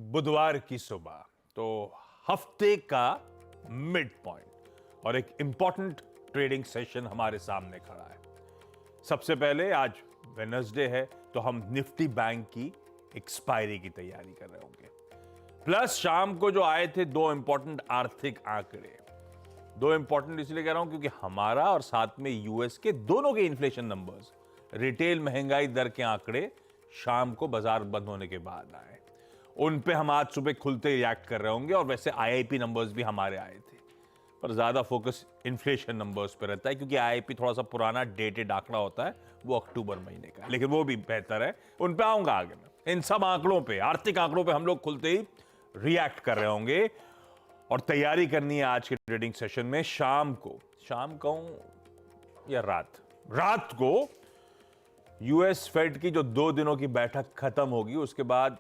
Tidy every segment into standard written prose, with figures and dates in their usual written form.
बुधवार की सुबह तो हफ्ते का मिड पॉइंट और एक इंपॉर्टेंट ट्रेडिंग सेशन हमारे सामने खड़ा है। सबसे पहले आज वेडनेसडे है तो हम निफ्टी बैंक की एक्सपायरी की तैयारी कर रहे होंगे। प्लस शाम को जो आए थे दो इंपॉर्टेंट आर्थिक आंकड़े, दो इंपॉर्टेंट इसलिए कह रहा हूं क्योंकि हमारा और साथ में यूएस के दोनों के इन्फ्लेशन नंबर्स, रिटेल महंगाई दर के आंकड़े शाम को बाजार बंद होने के बाद आए। उन पे हम आज सुबह खुलते रिएक्ट कर रहे होंगे और वैसे आईआईपी नंबर्स भी हमारे आए थे, पर ज्यादा फोकस इन्फ्लेशन नंबर्स पे रहता है क्योंकि आईआईपी थोड़ा सा पुराना डेटेड आंकड़ा होता है, वो अक्टूबर महीने का, लेकिन वो भी बेहतर है। उन पे आऊंगा आगे में। इन सब आंकड़ों पे, आर्थिक आंकड़ों पे हम लोग खुलते ही रिएक्ट कर रहे होंगे और तैयारी करनी है आज के ट्रेडिंग सेशन में। शाम कहूं या रात को यूएस फेड की जो 2 दिनों की बैठक खत्म होगी, उसके बाद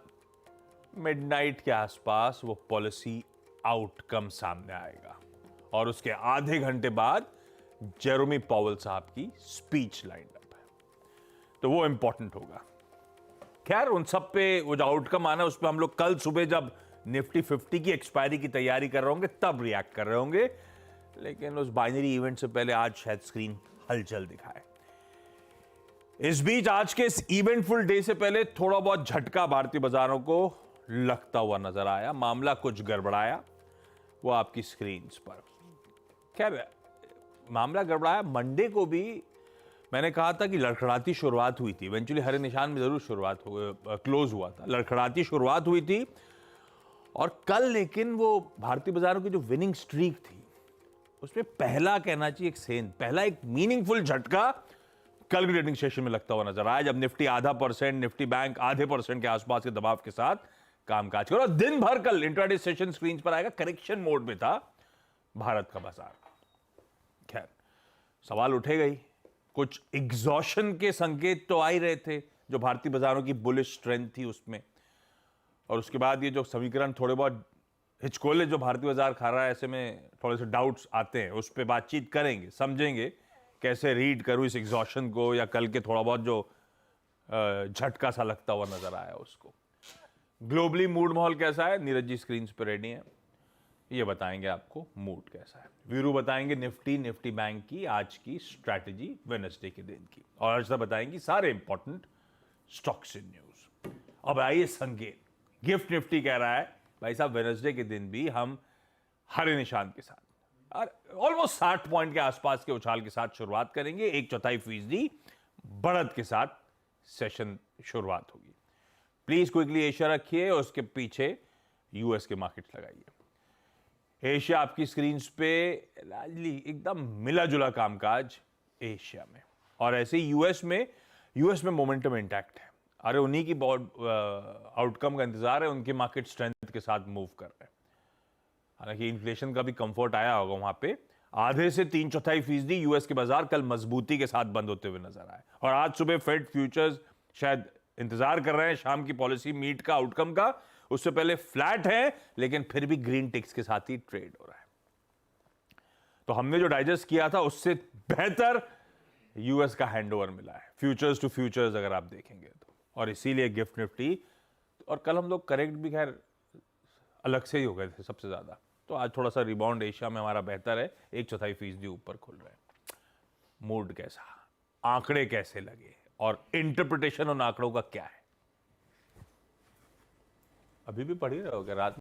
मिडनाइट के आसपास वो पॉलिसी आउटकम सामने आएगा और उसके आधे घंटे बाद जेरोमी पॉवेल साहब की स्पीच लाइन अप है, तो वो इंपॉर्टेंट होगा। खैर, उन सब पे वो जो आउटकम आना, उस पर हम लोग कल सुबह जब निफ्टी 50 की एक्सपायरी की तैयारी कर रहे होंगे तब रिएक्ट कर रहे होंगे, लेकिन उस बाइनरी इवेंट से पहले आज शायद स्क्रीन हलचल दिखाए। इस बीच आज के इस इवेंटफुल डे से पहले थोड़ा बहुत झटका भारतीय बाजारों को लगता हुआ नजर आया। मामला कुछ गड़बड़ाया, वो आपकी स्क्रीन पर। खैर, मामला गड़बड़ाया। मंडे को भी मैंने कहा था कि लड़खड़ाती शुरुआत हुई थी, इवेंचुअली हरे निशान में जरूर क्लोज हुआ था, लड़खड़ाती शुरुआत हुई थी। और कल लेकिन वो भारतीय बाजारों की जो विनिंग स्ट्रीक थी, उसमें पहला कहना चाहिए पहला एक मीनिंगफुल झटका कल की ट्रेडिंग सेशन में लगता हुआ नजर आया, जब निफ्टी 0.5%, निफ्टी बैंक 0.5% के आसपास के दबाव के साथ कामकाज करो। दिन भर कल इंट्राडे सेशन स्क्रीन पर आएगा, करेक्शन मोड में था भारत का बाजार। खैर, सवाल उठेगा ही, कुछ एग्जॉशन के संकेत तो आ ही रहे थे जो भारतीय बाजारों की बुलिश स्ट्रेंथ थी उसमें, और उसके बाद ये जो समीकरण थोड़े बहुत हिचकोले जो भारतीय बाजार खा रहा है, ऐसे में थोड़े से डाउट्स आते हैं। उस पर बातचीत करेंगे, समझेंगे कैसे रीड करूं इस एग्जॉशन को, या कल के थोड़ा बहुत जो झटका सा लगता हुआ नजर आया उसको। ग्लोबली मूड माहौल कैसा है, नीरज जी स्क्रीन पर रेडी है, ये बताएंगे आपको मूड कैसा है। वीरू बताएंगे निफ्टी बैंक की आज की स्ट्रैटेजी वेडनेसडे के दिन की, और अर्षदा बताएंगी सारे इंपॉर्टेंट स्टॉक्स इन न्यूज। अब आइए संकेत। गिफ्ट निफ्टी कह रहा है भाई साहब वेडनेसडे के दिन भी हम हरे निशान के साथ और ऑलमोस्ट 60 पॉइंट के आसपास के उछाल के साथ शुरुआत करेंगे। 1/4% बढ़त के साथ सेशन शुरुआत होगी। प्लीज क्विकली एशिया रखिए और उसके पीछे यूएस के मार्केट्स लगाइए। एशिया आपकी स्क्रीन पे लाजली एकदम मिला जुला कामकाज एशिया में, और ऐसे ही यूएस में मोमेंटम इंटैक्ट है। अरे उन्हीं की आउटकम का इंतजार है, उनके मार्केट स्ट्रेंथ के साथ मूव कर रहे हैं। हालांकि इन्फ्लेशन का भी कंफर्ट आया होगा वहां पे। 0.5 से 3/4% यूएस के बाजार कल मजबूती के साथ बंद होते हुए नजर आए, और आज सुबह फेड फ्यूचर्स शायद इंतजार कर रहे हैं शाम की पॉलिसी मीट का आउटकम का, उससे पहले फ्लैट है लेकिन फिर भी ग्रीन टिक्स के साथ ही ट्रेड हो रहा है। तो हमने जो डाइजेस्ट किया था उससे बेहतर यूएस का हैंडओवर मिला है, फ्यूचर्स टू फ्यूचर्स अगर आप देखेंगे तो, और इसीलिए गिफ्ट निफ्टी, और कल हम लोग करेक्ट भी खैर अलग से ही हो गए थे सबसे ज्यादा, तो आज थोड़ा सा रिबाउंड एशिया में हमारा बेहतर है, 1/4% ऊपर खुल रहे हैं। मूड कैसा, आंकड़े कैसे लगे, और इंटरप्रिटेशन उन आंकड़ों का क्या है, अभी भी पढ़ ही रहे हो क्या रात में?